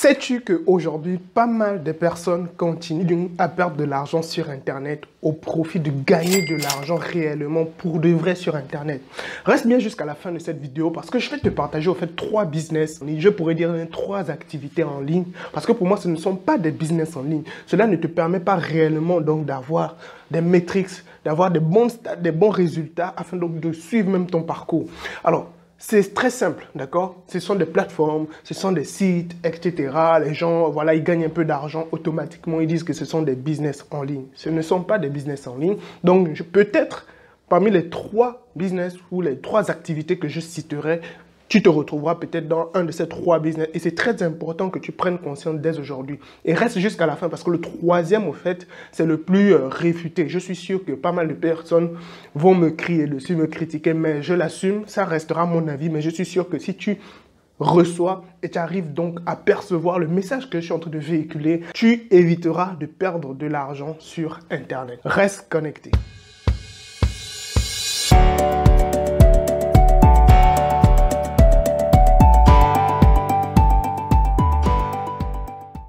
Sais-tu qu'aujourd'hui, pas mal de personnes continuent à perdre de l'argent sur Internet au profit de gagner de l'argent réellement pour de vrai sur Internet? Reste bien jusqu'à la fin de cette vidéo parce que je vais te partager au fait 3 business en ligne. Je pourrais dire 3 activités en ligne parce que pour moi, ce ne sont pas des business en ligne. Cela ne te permet pas réellement donc d'avoir des métriques, d'avoir des bons résultats afin donc de suivre même ton parcours. Alors, c'est très simple, d'accord? Ce sont des plateformes, ce sont des sites, etc. Les gens, voilà, ils gagnent un peu d'argent automatiquement. Ils disent que ce sont des business en ligne. Ce ne sont pas des business en ligne. Donc, peut-être, parmi les 3 business ou les 3 activités que je citerai, tu te retrouveras peut-être dans un de ces 3 business. Et c'est très important que tu prennes conscience dès aujourd'hui. Et reste jusqu'à la fin parce que le 3e, au fait, c'est le plus réfuté. Je suis sûr que pas mal de personnes vont me crier dessus, me critiquer, mais je l'assume. Ça restera mon avis. Mais je suis sûr que si tu reçois et tu arrives donc à percevoir le message que je suis en train de véhiculer, tu éviteras de perdre de l'argent sur Internet. Reste connecté.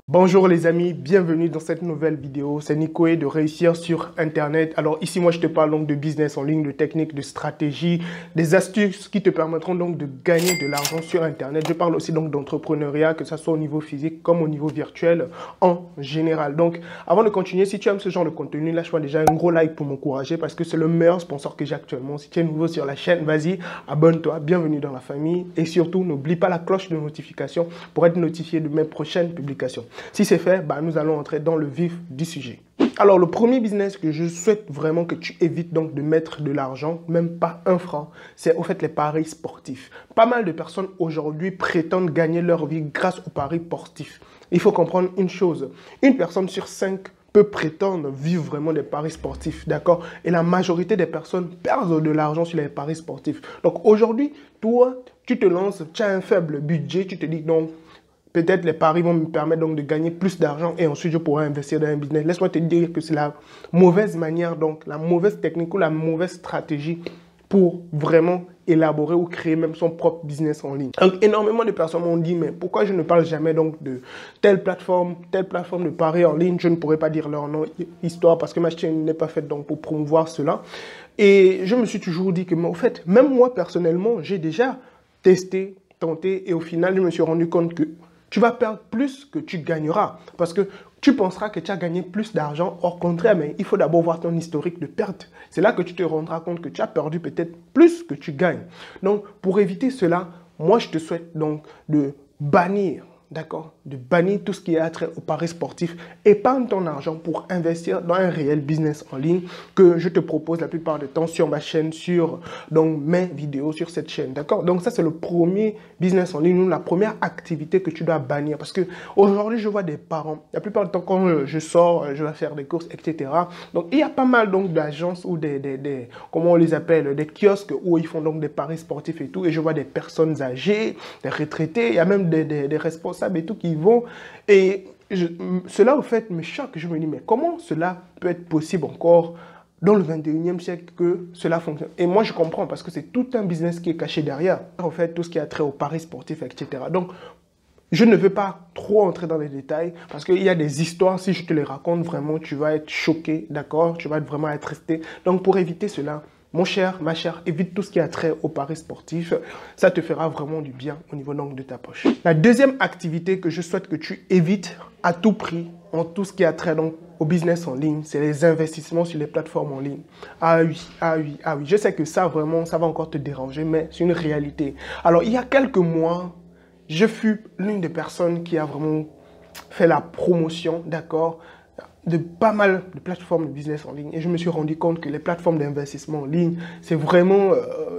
Bonjour les amis, bienvenue dans cette nouvelle vidéo. C'est Nicoé de Réussir sur Internet. Alors ici, moi, je te parle donc de business en ligne, de techniques, de stratégies, des astuces qui te permettront donc de gagner de l'argent sur Internet. Je parle aussi donc d'entrepreneuriat, que ce soit au niveau physique comme au niveau virtuel en général. Donc, avant de continuer, si tu aimes ce genre de contenu, lâche-moi déjà un gros like pour m'encourager parce que c'est le meilleur sponsor que j'ai actuellement. Si tu es nouveau sur la chaîne, vas-y, abonne-toi, bienvenue dans la famille. Et surtout, n'oublie pas la cloche de notification pour être notifié de mes prochaines publications. Si c'est fait, nous allons entrer dans le vif du sujet. Alors, le premier business que je souhaite vraiment que tu évites donc de mettre de l'argent, même pas 1 franc, c'est au fait les paris sportifs. Pas mal de personnes aujourd'hui prétendent gagner leur vie grâce aux paris sportifs. Il faut comprendre une chose, une personne sur 5 peut prétendre vivre vraiment des paris sportifs, d'accord? Et la majorité des personnes perdent de l'argent sur les paris sportifs. Donc aujourd'hui, toi, tu te lances, tu as un faible budget, tu te dis donc, peut-être les paris vont me permettre donc de gagner plus d'argent et ensuite je pourrai investir dans un business. Laisse-moi te dire que c'est la mauvaise manière, donc la mauvaise technique ou la mauvaise stratégie pour vraiment élaborer ou créer même son propre business en ligne. Donc énormément de personnes m'ont dit mais pourquoi je ne parle jamais donc de telle plateforme de paris en ligne, je ne pourrais pas dire leur nom, histoire parce que ma chaîne n'est pas faite donc pour promouvoir cela. Et je me suis toujours dit que mais au fait, même moi personnellement, j'ai déjà testé, tenté et au final je me suis rendu compte que tu vas perdre plus que tu gagneras parce que tu penseras que tu as gagné plus d'argent. Au contraire, mais il faut d'abord voir ton historique de perte. C'est là que tu te rendras compte que tu as perdu peut-être plus que tu gagnes. Donc, pour éviter cela, moi, je te souhaite donc de bannir, d'accord, de bannir tout ce qui est attrait au paris sportif. Épargne ton argent pour investir dans un réel business en ligne que je te propose la plupart du temps sur ma chaîne, sur donc mes vidéos sur cette chaîne, d'accord? Donc ça, c'est le premier business en ligne ou la première activité que tu dois bannir parce que aujourd'hui, je vois des parents, la plupart du temps, quand je sors, je vais faire des courses, etc. Donc, il y a pas mal donc d'agences ou comment on les appelle, des kiosques où ils font donc des paris sportifs et tout et je vois des personnes âgées, des retraités, il y a même des responsables et tout qui vont et cela au fait me choque. Je me dis mais comment cela peut être possible encore dans le 21e siècle que cela fonctionne? Et moi je comprends parce que c'est tout un business qui est caché derrière. En fait tout ce qui a trait aux paris sportifs, etc. Donc je ne veux pas trop entrer dans les détails parce qu'il y a des histoires, si je te les raconte vraiment, tu vas être choqué, d'accord? Tu vas vraiment être resté. Donc pour éviter cela, mon cher, ma chère, évite tout ce qui a trait aux paris sportifs. Ça te fera vraiment du bien au niveau donc de ta poche. La deuxième activité que je souhaite que tu évites à tout prix, en tout ce qui a trait donc au business en ligne, c'est les investissements sur les plateformes en ligne. Ah oui, ah oui, ah oui. Je sais que ça vraiment, ça va encore te déranger, mais c'est une réalité. Alors, il y a quelques mois, je fus l'une des personnes qui a vraiment fait la promotion, d'accord, de pas mal de plateformes de business en ligne et je me suis rendu compte que les plateformes d'investissement en ligne, c'est vraiment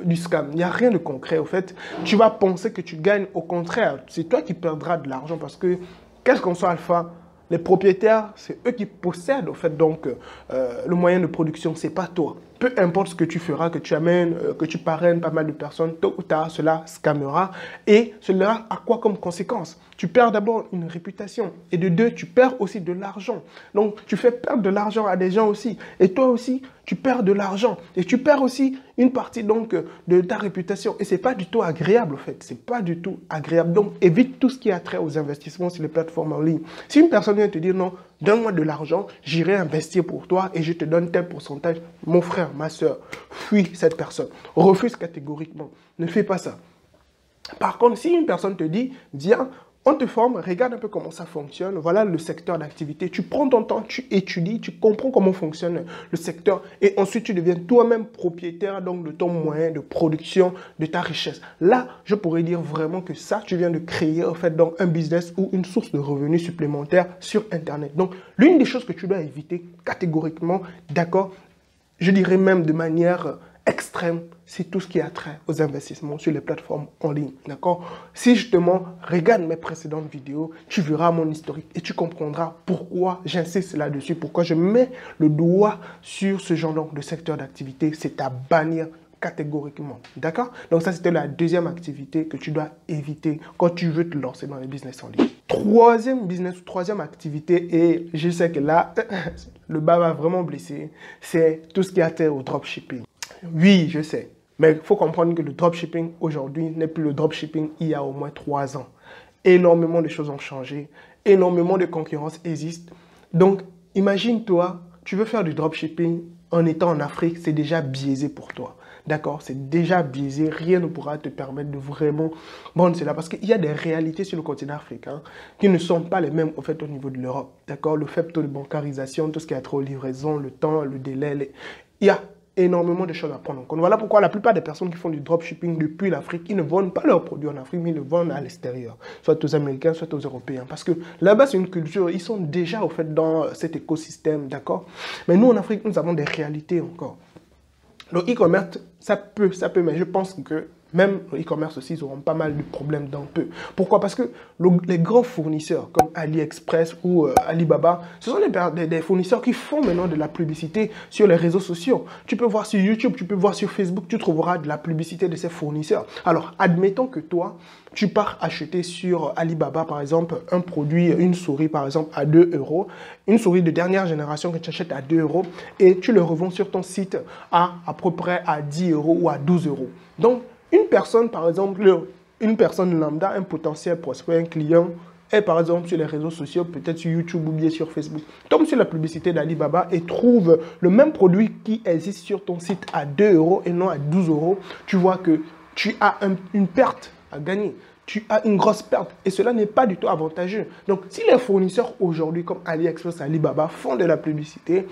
du scam. Il n'y a rien de concret au fait. Tu vas penser que tu gagnes, au contraire, c'est toi qui perdras de l'argent parce que, quel qu'on soit alpha, les propriétaires, c'est eux qui possèdent au fait donc le moyen de production, c'est pas toi. peu importe ce que tu feras, que tu amènes, que tu parraines pas mal de personnes, tôt ou tard, cela scammera. Et cela a quoi comme conséquence? Tu perds d'abord une réputation. Et de deux, tu perds aussi de l'argent. Donc, tu fais perdre de l'argent à des gens aussi. Et toi aussi, tu perds de l'argent. Et tu perds aussi une partie donc de ta réputation. Et ce n'est pas du tout agréable, en fait. Ce n'est pas du tout agréable. Donc, évite tout ce qui a trait aux investissements sur les plateformes en ligne. Si une personne vient te dire non, donne-moi de l'argent, j'irai investir pour toi et je te donne tel pourcentage, mon frère, ma soeur, fuis cette personne. Refuse catégoriquement. Ne fais pas ça. Par contre, si une personne te dit, viens, on te forme, regarde un peu comment ça fonctionne, voilà le secteur d'activité, tu prends ton temps, tu étudies, tu comprends comment fonctionne le secteur et ensuite tu deviens toi-même propriétaire donc de ton moyen de production, de ta richesse. Là, je pourrais dire vraiment que ça, tu viens de créer en fait donc un business ou une source de revenus supplémentaires sur Internet. Donc, l'une des choses que tu dois éviter catégoriquement, d'accord, je dirais même de manière extrême, c'est tout ce qui a trait aux investissements sur les plateformes en ligne, d'accord? Si justement, regarde mes précédentes vidéos, tu verras mon historique et tu comprendras pourquoi j'insiste là-dessus, pourquoi je mets le doigt sur ce genre de secteur d'activité, c'est à bannir catégoriquement, d'accord? Donc ça, c'était la deuxième activité que tu dois éviter quand tu veux te lancer dans les business en ligne. Troisième activité, et je sais que là, le bas va vraiment blesser, c'est tout ce qui a trait au dropshipping. Oui, je sais. Mais il faut comprendre que le dropshipping aujourd'hui n'est plus le dropshipping il y a au moins 3 ans. Énormément de choses ont changé. Énormément de concurrence existe. Donc, imagine-toi, tu veux faire du dropshipping en étant en Afrique, c'est déjà biaisé pour toi. D'accord? C'est déjà biaisé. Rien ne pourra te permettre de vraiment... Bon, c'est là parce qu'il y a des réalités sur le continent africain qui ne sont pas les mêmes au fait au niveau de l'Europe. D'accord? Le fait de bancarisation, tout ce qui a trait aux livraisons, le temps, le délai, il y a énormément de choses à prendre en compte. Voilà pourquoi la plupart des personnes qui font du dropshipping depuis l'Afrique, ils ne vendent pas leurs produits en Afrique, mais ils le vendent à l'extérieur, soit aux Américains, soit aux Européens. Parce que là-bas, c'est une culture, ils sont déjà au fait dans cet écosystème, d'accord? Mais nous, en Afrique, nous avons des réalités encore. Le e-commerce, ça peut, mais je pense que même le e-commerce aussi, ils auront pas mal de problèmes d'un peu. Pourquoi? Parce que les grands fournisseurs comme AliExpress ou Alibaba, ce sont des fournisseurs qui font maintenant de la publicité sur les réseaux sociaux. Tu peux voir sur YouTube, tu peux voir sur Facebook, tu trouveras de la publicité de ces fournisseurs. Alors, admettons que toi, tu pars acheter sur Alibaba, par exemple, un produit, une souris, par exemple, à 2 €, une souris de dernière génération que tu achètes à 2 € et tu le revends sur ton site à peu près à 10 € ou à 12 €. Donc, une personne, par exemple, une personne lambda, un potentiel prospect, un client, est par exemple sur les réseaux sociaux, peut-être sur YouTube ou bien sur Facebook, tombe sur la publicité d'Alibaba et trouve le même produit qui existe sur ton site à 2 € et non à 12 €, tu vois que tu as une perte à gagner. Tu as une grosse perte et cela n'est pas du tout avantageux. Donc, si les fournisseurs aujourd'hui comme AliExpress, Alibaba font de la publicité,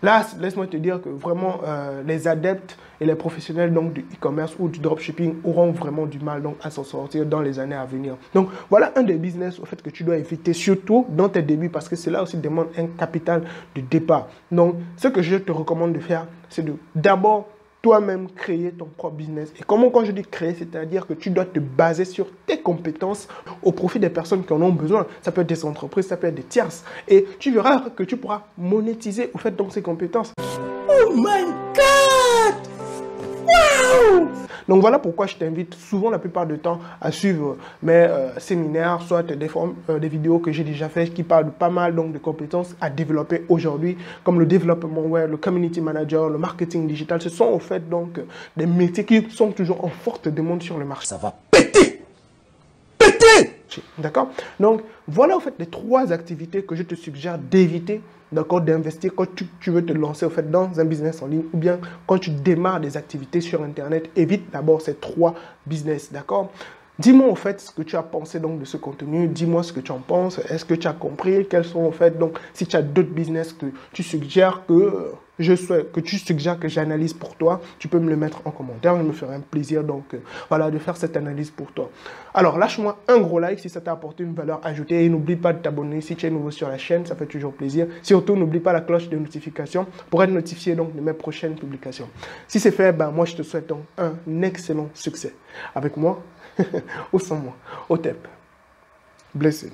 là, laisse-moi te dire que vraiment, les adeptes et les professionnels donc, du e-commerce ou du dropshipping auront vraiment du mal donc, à s'en sortir dans les années à venir. Donc, voilà un des business au fait, que tu dois éviter, surtout dans tes débuts, parce que cela aussi demande un capital de départ. Donc, ce que je te recommande de faire, c'est de d'abord toi-même créer ton propre business. Et comment, quand je dis créer, c'est-à-dire que tu dois te baser sur tes compétences au profit des personnes qui en ont besoin. Ça peut être des entreprises, ça peut être des tierces. Et tu verras que tu pourras monétiser au fait donc ces compétences. Oh my God! Wow! Donc voilà pourquoi je t'invite souvent la plupart du temps à suivre mes séminaires, soit des vidéos que j'ai déjà faites qui parlent de pas mal donc, de compétences à développer aujourd'hui, comme le développement web, le community manager, le marketing digital. Ce sont en fait donc des métiers qui sont toujours en forte demande sur le marché. Ça va péter! D'accord? Donc, voilà en fait les 3 activités que je te suggère d'éviter, d'accord, d'investir quand tu veux te lancer en fait dans un business en ligne ou bien quand tu démarres des activités sur Internet. Évite d'abord ces 3 business, d'accord? Dis-moi en fait ce que tu as pensé donc de ce contenu, dis-moi ce que tu en penses, est-ce que tu as compris, quels sont en fait donc si tu as d'autres business que tu suggères que j'analyse pour toi, tu peux me le mettre en commentaire, je me ferai un plaisir donc voilà de faire cette analyse pour toi. Alors lâche-moi un gros like si ça t'a apporté une valeur ajoutée et n'oublie pas de t'abonner si tu es nouveau sur la chaîne, ça fait toujours plaisir. Surtout n'oublie pas la cloche de notification pour être notifié donc de mes prochaines publications. Si c'est fait, ben moi je te souhaite donc un excellent succès avec moi ou sans moi, au TEP. Blessing.